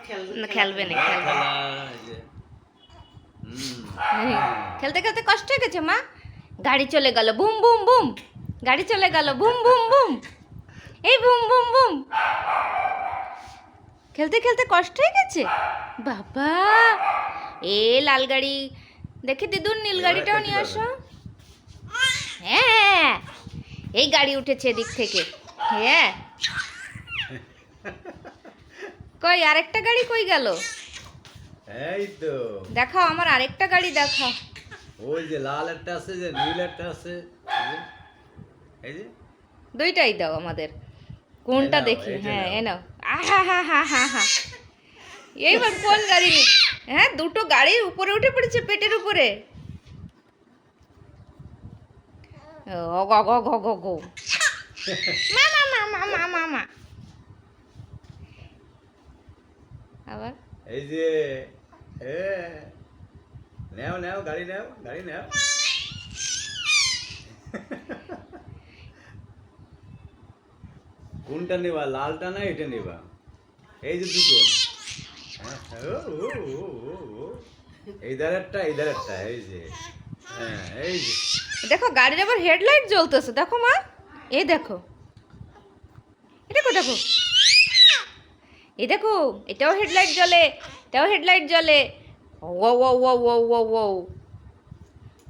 খেলবে না খেলবে না। খেলতে খেলতে কষ্ট হয়ে গেছে মা। গাড়ি চলে গেল বুম বুম বুম, গাড়ি চলে গেল বুম বুম বুম, এই বুম বুম বুম। খেলতে খেলতে কষ্ট হয়ে গেছে বাবা। এ লাল গাড়ি দেখে দিদুন, নীল গাড়িটাও নিয়ে আসো। হ্যাঁ এই গাড়ি উঠেছে এদিক থেকে। হ্যাঁ কই আরেকটা গাড়ি কই গেল? এই তো দেখাও আমার আরেকটা গাড়ি দেখাও। ওই যে লাল একটা আছে, যে নীল একটা আছে, এই যে দুইটাই দাও আমাদের, কোনটা এই নাও, দেখি? এই যে হ্যাঁ নাও। এ নাও। আহা হা হা হা হা। এইবার কোন গাড়ি? হ্যাঁ দুটো গাড়ির উপরে উঠে পড়েছে, পেটের উপরে। ও গো গো গো গো গো। মামা মামা মামা মামা। আবার এই যে এ নেও নেও গাড়ি নেও, গাড়ি নেও। কোনটা নেবা, লালটা না এটা নেবা? এই যে দুটো, হ্যাঁ, ও। এই ধারেরটা, এই ধারেরটা, এই যে হ্যাঁ, এই যে দেখো গাড়ির আবার হেডলাইট জ্বলতেছে, দেখো মা। এই দেখো, এই দেখো দেখো, এই দেখো, এটাও হেডলাইট জ্বলে, এটাও হেডলাইট জ্বলে। ও ও ও ও ও ও ও।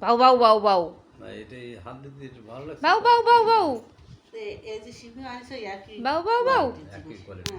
বাউ বাউ বাউ বাউ না, এটা এই হাত দিতে একটু ভালো লাগছে। বাউ বাউ বাউ বাউ এই যে শিবু আনছে একই বাউ বাউ বাউ। একই কোয়ালিটি।